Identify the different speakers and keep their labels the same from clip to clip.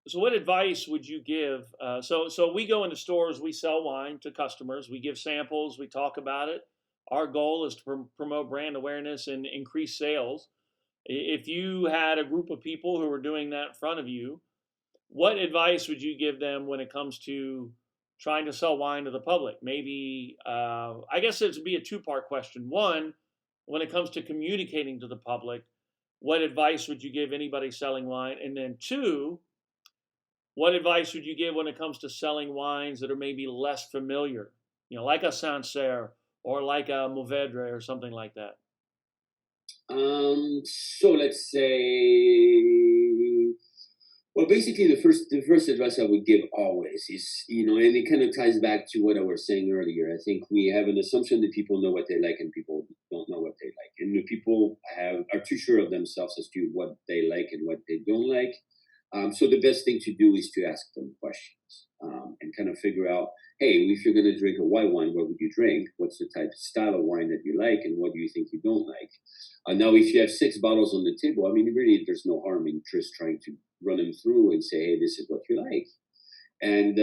Speaker 1: So, what advice would you give? So we go into stores, we sell wine to customers, we give samples, we talk about it. Our goal is to promote brand awareness and increase sales. If you had a group of people who were doing that in front of you, what advice would you give them when it comes to trying to sell wine to the public? Maybe, I guess it would be a two-part question. One, when it comes to communicating to the public, what advice would you give anybody selling wine? And then two, what advice would you give when it comes to selling wines that are maybe less familiar, like a Sancerre or like a Mouvedre or something like that?
Speaker 2: So let's say, well, basically, the first advice I would give always is, and it kind of ties back to what I was saying earlier. I think we have an assumption that people know what they like and people don't know what they like, and the people are too sure of themselves as to what they like and what they don't like. So the best thing to do is to ask them questions, and kind of figure out, hey, if you're going to drink a white wine, what would you drink? What's the type of style of wine that you like, and what do you think you don't like? Now, if you have six bottles on the table, I mean, really, there's no harm in just trying to run them through and say, hey, this is what you like. And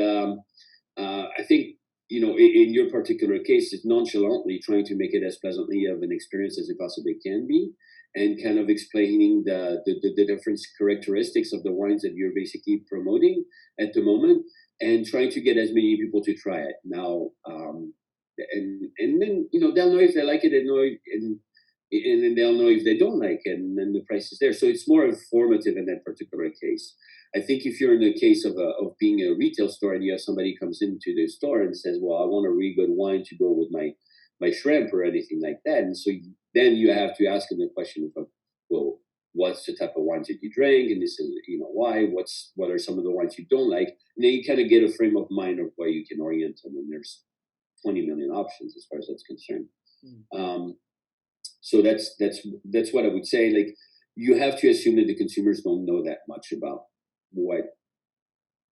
Speaker 2: I think, in your particular case, it's nonchalantly trying to make it as pleasantly of an experience as it possibly can be, and kind of explaining the different characteristics of the wines that you're basically promoting at the moment, and trying to get as many people to try it. Now, and then, they'll know if they like it, and then they'll know if they don't like it, and then the price is there. So it's more informative in that particular case. I think if you're in the case of being a retail store and you have somebody comes into the store and says, "Well, I want a really good wine to go with my shrimp or anything like that," and so then you have to ask them the question of, well, what's the type of wines that you drink, and this is why. What are some of the wines you don't like, and then you kind of get a frame of mind of where you can orient them. And there's 20 million options as far as that's concerned.
Speaker 1: Mm.
Speaker 2: So that's what I would say. Like, you have to assume that the consumers don't know that much about what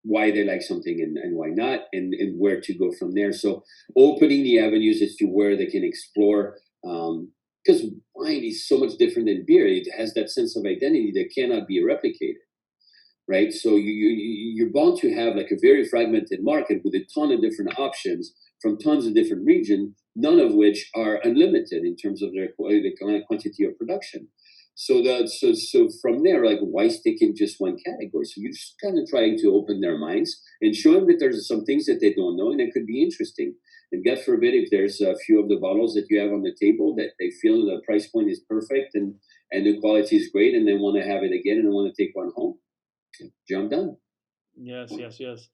Speaker 2: why they like something and why not, and where to go from there. So opening the avenues as to where they can explore, because wine is so much different than beer. It has that sense of identity that cannot be replicated, right? So you're bound to have like a very fragmented market with a ton of different options from tons of different regions, none of which are unlimited in terms of their the quantity of production. So from there, like, why stick in just one category? So you're just kind of trying to open their minds and show them that there's some things that they don't know and it could be interesting. And God forbid if there's a few of the bottles that you have on the table that they feel the price point is perfect and the quality is great and they want to have it again and they want to take one home, jump done.
Speaker 1: Yes, yes, yes.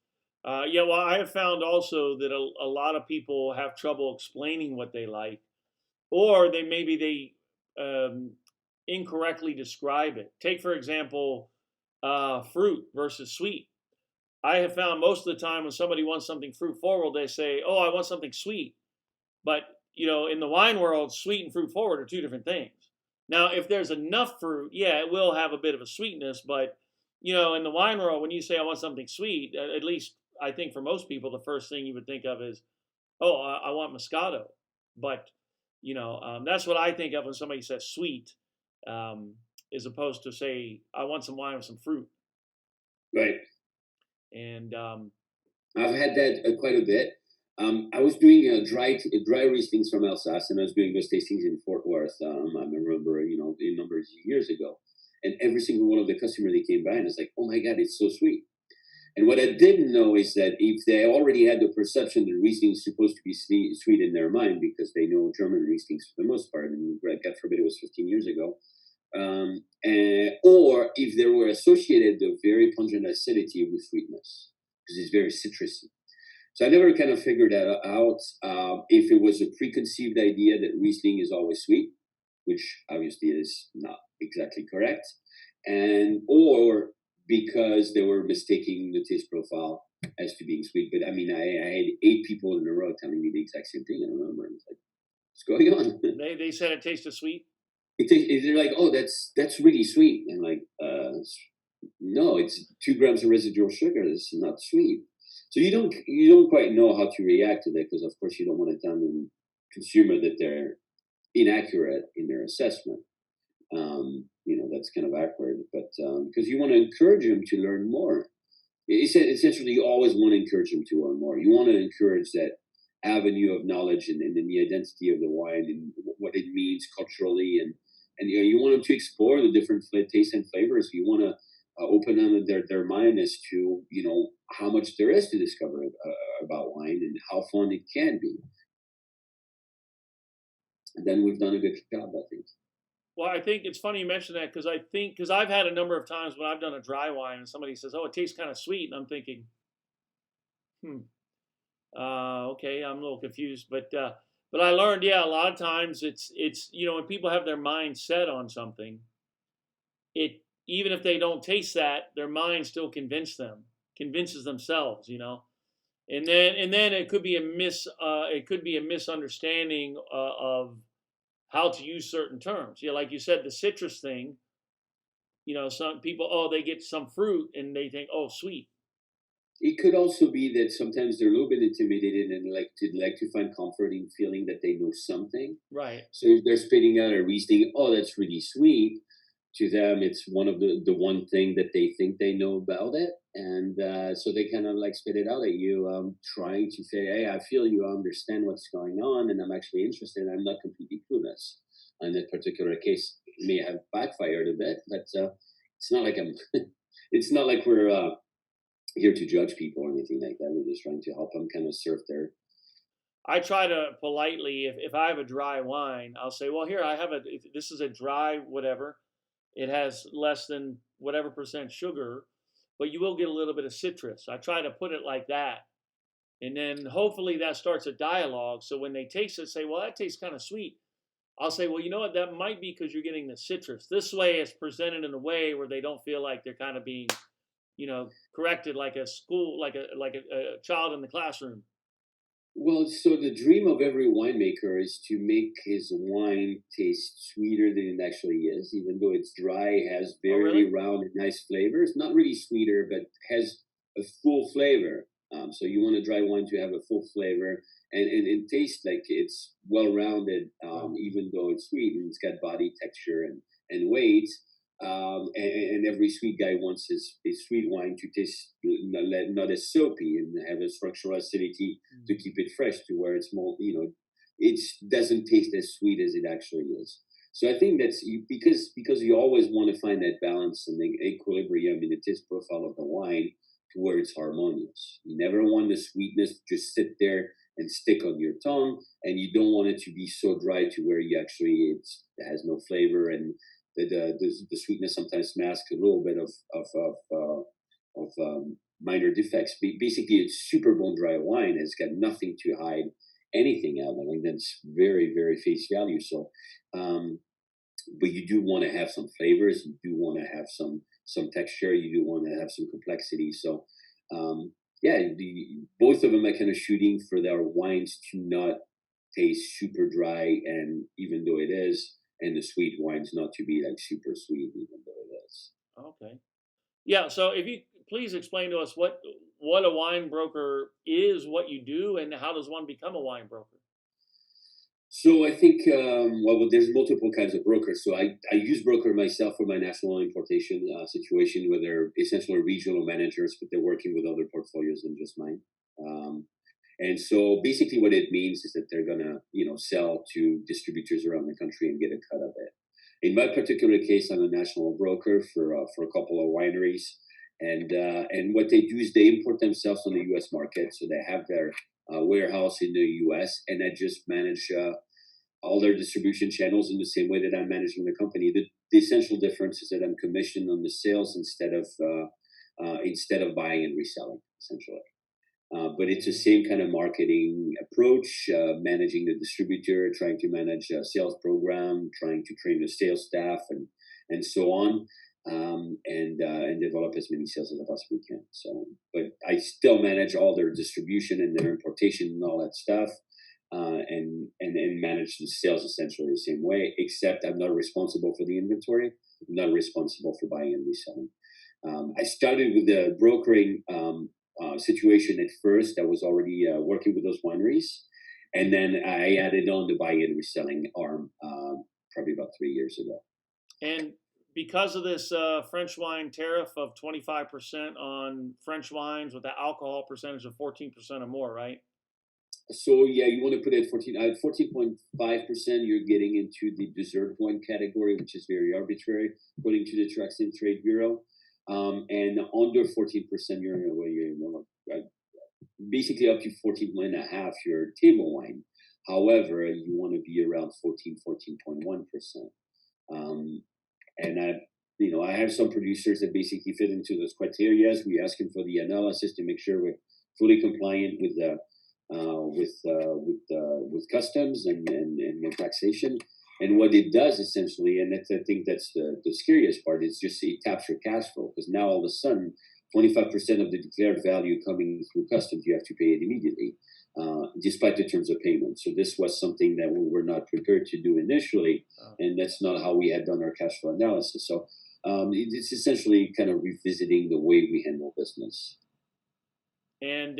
Speaker 1: Yeah, well, I have found also that a lot of people have trouble explaining what they like, or they incorrectly describe it. Take, for example, fruit versus sweet. I have found most of the time when somebody wants something fruit forward, they say, "Oh, I want something sweet." But in the wine world, sweet and fruit forward are two different things. Now, if there's enough fruit, yeah, it will have a bit of a sweetness. But in the wine world, when you say I want something sweet, at least I think for most people, the first thing you would think of is, "Oh, I want Moscato." But that's what I think of when somebody says sweet, um, as opposed to say I want some wine with some fruit.
Speaker 2: Right.
Speaker 1: And
Speaker 2: I've had that quite a bit. I was doing dry Rieslings from Alsace, and I was doing those tastings in Fort Worth. I remember, a number of years ago, and every single one of the customers they came by and it's like, "Oh my God, it's so sweet." And what I didn't know is that if they already had the perception that Riesling is supposed to be sweet in their mind because they know German Rieslings for the most part, and God forbid it was 15 years ago, or if they were associated the very pungent acidity with sweetness because it's very citrusy. So I never kind of figured that out. If it was a preconceived idea that Riesling is always sweet, which obviously is not exactly correct, and or because they were mistaking the taste profile as to being sweet. But I mean, I had 8 people in a row telling me the exact same thing. I remember, and it's like, what's going on?
Speaker 1: they said it tasted sweet.
Speaker 2: They're like, "Oh, that's really sweet," and like, no, it's 2 grams of residual sugar. It's not sweet. So you don't quite know how to react to that because, of course, you don't want to tell the consumer that they're inaccurate in their assessment. That's kind of awkward, but because you want to encourage them to learn more. Essentially, you always want to encourage them to learn more. You want to encourage that avenue of knowledge and the identity of the wine and what it means culturally, and you want them to explore the different tastes and flavors. You want to open them their mind as to how much there is to discover about wine and how fun it can be. And then we've done a good job, I think.
Speaker 1: Well, I think it's funny you mention that because I think because I've had a number of times when I've done a dry wine and somebody says, "Oh, it tastes kind of sweet," and I'm thinking, "Hmm, okay, I'm a little confused." But I learned, yeah, a lot of times it's when people have their mind set on something, it even if they don't taste that, their mind still convinces themselves, and then it could be a misunderstanding of how to use certain terms. Yeah, like you said, the citrus thing. Some people, oh, they get some fruit and they think, oh, sweet.
Speaker 2: It could also be that sometimes they're a little bit intimidated and like to find comfort in feeling that they know something.
Speaker 1: Right.
Speaker 2: So if they're spitting out a Riesling, oh, that's really sweet. To them, it's one of the one thing that they think they know about it, and so they kind of like spit it out at you, trying to say, "Hey, I feel you understand what's going on, and I'm actually interested. I'm not completely clueless." In that particular case, it may have backfired a bit, but it's not like I'm. It's not like we're here to judge people or anything like that. We're just trying to help them kind of surf their.
Speaker 1: I try to politely, if I have a dry wine, I'll say, well, here, this is a dry whatever. It has less than whatever percent sugar, but you will get a little bit of citrus. I try to put it like that. And then hopefully that starts a dialogue. So when they taste it, say, well, that tastes kind of sweet. I'll say, well, you know what? That might be because you're getting the citrus. This way it's presented in a way where they don't feel like they're kind of being, corrected like a school, like a child in the classroom.
Speaker 2: Well, so the dream of every winemaker is to make his wine taste sweeter than it actually is, even though it's dry, has
Speaker 1: Oh,
Speaker 2: very
Speaker 1: really?
Speaker 2: round and nice flavors. Not really sweeter, but has a full flavor. So you want a dry wine to have a full flavor and taste like it's well rounded,
Speaker 1: Wow.
Speaker 2: even though it's sweet and it's got body texture and weight. And every sweet guy wants his sweet wine to taste not as soapy and have a structural acidity
Speaker 1: Mm.
Speaker 2: to keep it fresh to where it's more, it doesn't taste as sweet as it actually is. So I think because you always want to find that balance and the equilibrium in the taste profile of the wine to where it's harmonious. You never want the sweetness to just sit there and stick on your tongue, and you don't want it to be so dry to where you actually it has no flavor, and the sweetness sometimes masks a little bit of minor defects. Basically, it's super bone dry wine. It's got nothing to hide anything out. I think that's very, very face value. So, um, but you do want to have some flavors. You do want to have some texture. You do want to have some complexity. So, yeah, both of them are kind of shooting for their wines to not taste super dry, and even though it is, and the sweet wines not to be like super sweet, even though it is.
Speaker 1: Okay. Yeah. So if you please explain to us what a wine broker is, what you do, and how does one become a wine broker?
Speaker 2: So I think there's multiple kinds of brokers. So I use broker myself for my national importation situation, where they're essentially regional managers, but they're working with other portfolios than just mine. Um, and so basically, what it means is that they're gonna sell to distributors around the country and get a cut of it. In my particular case, I'm a national broker for a couple of wineries, and what they do is they import themselves on the U.S. market. So they have their warehouse in the U.S., and I just manage all their distribution channels in the same way that I'm managing the company. The essential difference is that I'm commissioned on the sales instead of buying and reselling, essentially. But it's the same kind of marketing approach, managing the distributor, trying to manage a sales program, trying to train the sales staff, and so on, and develop as many sales as I possibly can. So, but I still manage all their distribution and their importation and all that stuff, and manage the sales essentially the same way. Except I'm not responsible for the inventory. I'm not responsible for buying and reselling. I started with the brokering situation at first. I was already working with those wineries, and then I added on the buying and reselling arm probably about 3 years ago.
Speaker 1: And because of this French wine tariff of 25% on French wines with the alcohol percentage of 14% or more, right?
Speaker 2: So yeah, you want to put it at 14.5%. You're getting into the dessert wine category, which is very arbitrary, according to the Trucks and Trade Bureau. And under 14%, basically up to 14.5, your table wine. However, you want to be around 14.1%. Um, and I have some producers that basically fit into those criteria. We ask them for the analysis to make sure we're fully compliant with the with customs and taxation. And what it does essentially, and that's, I think that's the scariest part, is just it taps your cash flow, because now all of a sudden, 25% of the declared value coming through customs, you have to pay it immediately, despite the terms of payment. So this was something that we were not prepared to do initially,
Speaker 1: Oh.
Speaker 2: and that's not how we had done our cash flow analysis. So it's essentially kind of revisiting the way we handle business.
Speaker 1: And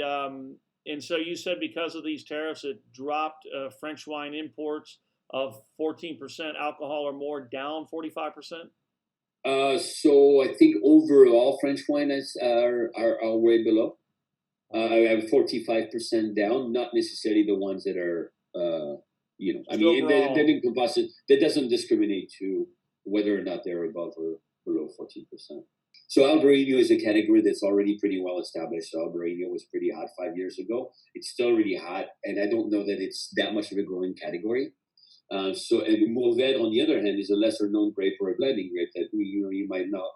Speaker 1: so you said because of these tariffs, it dropped French wine imports of 14% alcohol or more down 45%.
Speaker 2: So I think overall French wine are way below. I have 45% down, not necessarily the ones that are, I
Speaker 1: Just
Speaker 2: mean,
Speaker 1: overall.
Speaker 2: that doesn't discriminate to whether or not they're above or below 14%. So Albarino is a category that's already pretty well established. So Albarino was pretty hot 5 years ago. It's still really hot, and I don't know that it's that much of a growing category. And Mouvedre, on the other hand, is a lesser known grape or a blending grape that you might not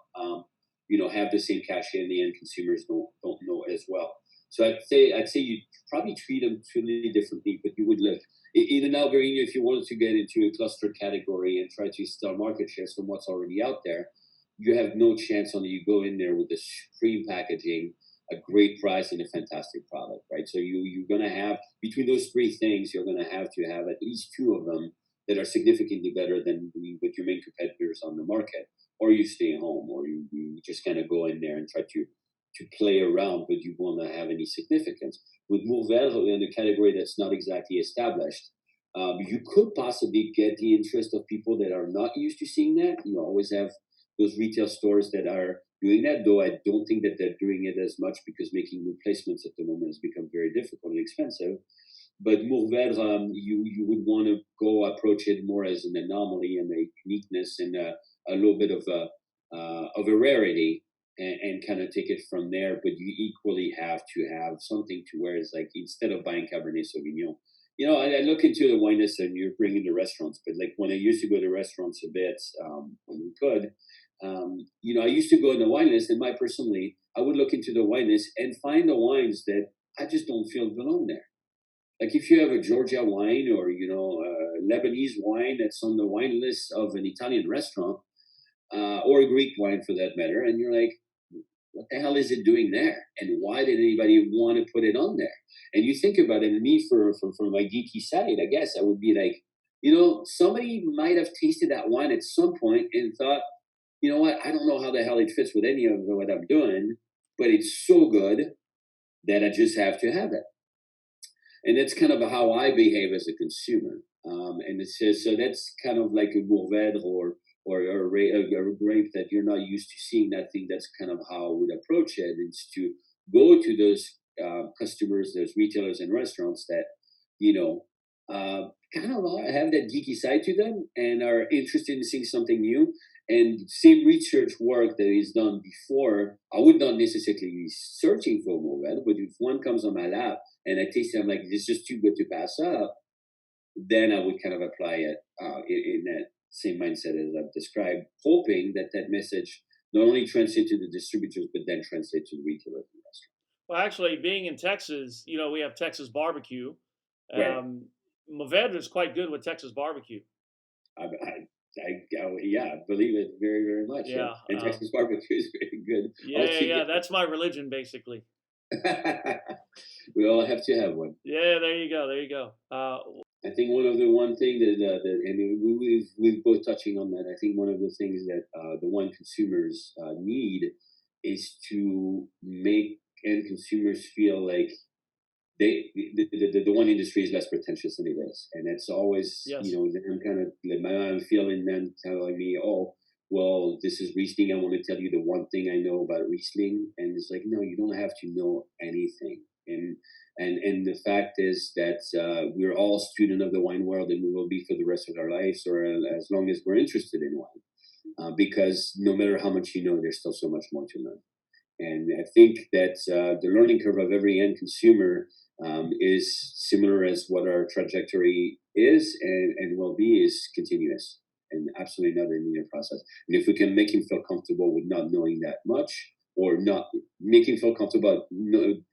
Speaker 2: have the same cachet, and the end consumers don't know as well. So I'd say you probably treat them totally differently, but you would look in an Albarino, if you wanted to get into a cluster category and try to steal market shares from what's already out there, you have no chance until you go in there with the supreme packaging, a great price, and a fantastic product, right? So you're gonna have, between those three things, you're gonna have to have at least two of them that are significantly better than with your main competitors on the market, or you stay home, or you just kind of go in there and try to play around, but you won't have any significance. With Mouvedre in a category that's not exactly established, you could possibly get the interest of people that are not used to seeing that. You always have those retail stores that are doing that, though I don't think that they're doing it as much, because making replacements at the moment has become very difficult and expensive. But Mouvedre, you would want to go approach it more as an anomaly and a uniqueness and a little bit of a rarity, and kind of take it from there. But you equally have to have something to where it's like, instead of buying Cabernet Sauvignon, I look into the wine list, and you're bringing the restaurants. But like when I used to go to restaurants a bit, when we could, I used to go in the wine list, and I would look into the wine list and find the wines that I just don't feel belong there. Like if you have a Georgia wine, or a Lebanese wine that's on the wine list of an Italian restaurant, or a Greek wine for that matter, and you're like, what the hell is it doing there? And why did anybody want to put it on there? And you think about it, and me for my geeky side, I guess I would be like, somebody might have tasted that wine at some point and thought, you know what, I don't know how the hell it fits with any of what I'm doing, but it's so good that I just have to have it. And that's kind of how I behave as a consumer. And it says, so that's kind of like a Mouvedre or a grape that you're not used to seeing. That thing, that's kind of how I would approach it. It's to go to those customers, those retailers and restaurants that, kind of have that geeky side to them and are interested in seeing something new. And same research work that is done before, I would not necessarily be searching for Mouvedre, but if one comes on my lap and I taste it, I'm like, this is just too good to pass up, then I would kind of apply it in that same mindset as I've described, hoping that that message not only translates to the distributors, but then translates to the retailers and restaurants.
Speaker 1: Well, actually, being in Texas, we have Texas barbecue.
Speaker 2: Right.
Speaker 1: Mouvedre is quite good with Texas barbecue.
Speaker 2: Yeah, I believe it very, very much. Yeah.
Speaker 1: Yeah.
Speaker 2: And Texas barbecue is very good
Speaker 1: Yeah.
Speaker 2: altogether.
Speaker 1: That's my religion, basically.
Speaker 2: We all have to have one.
Speaker 1: Yeah, there you go. There you go.
Speaker 2: I think one thing that and we've both touching on that. I think one of the things that the wine consumers need is to make end consumers feel like the wine industry is less pretentious than it is, and it's always
Speaker 1: Yes.
Speaker 2: them kind of, I'm feeling them telling me, oh, well, this is Riesling. I want to tell you the one thing I know about Riesling, and it's like, no, you don't have to know anything. And the fact is that we're all student of the wine world, and we will be for the rest of our lives, or as long as we're interested in wine. Because no matter how much you know, there's still so much more to learn. And I think that the learning curve of every end consumer is similar as what our trajectory is and will be is continuous and absolutely not a linear process. And if we can make him feel comfortable with not knowing that much, or not make him feel comfortable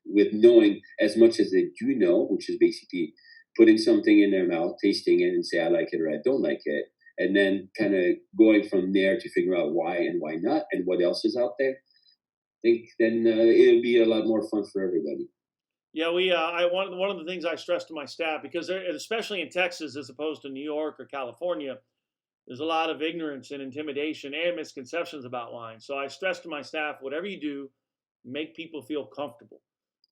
Speaker 2: with knowing as much as they do know, which is basically putting something in their mouth, tasting it, and say, I like it or I don't like it. And then kind of going from there to figure out why and why not and what else is out there. Think then it'll be a lot more fun for everybody.
Speaker 1: Yeah, we. I one of the things I stress to my staff, because especially in Texas as opposed to New York or California, there's a lot of ignorance and intimidation and misconceptions about wine. So I stress to my staff, whatever you do, make people feel comfortable.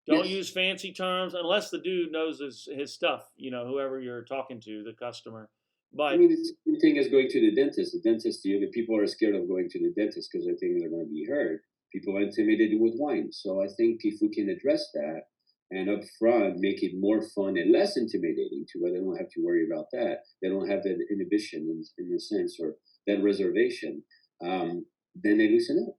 Speaker 1: Don't
Speaker 2: Yes.
Speaker 1: use fancy terms unless the dude knows his stuff. Whoever you're talking to, the customer.
Speaker 2: I
Speaker 1: But
Speaker 2: mean, it's the same thing as going to the dentist. The dentist, the people are scared of going to the dentist because they think they're going to be hurt. People are intimidated with wine. So I think if we can address that and up front make it more fun and less intimidating to where they don't have to worry about that, they don't have that inhibition in a sense or that reservation, then they loosen up.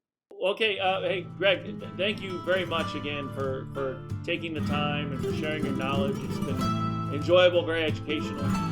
Speaker 1: okay, hey Greg, thank you very much again for taking the time and for sharing your knowledge. It's been enjoyable, very educational.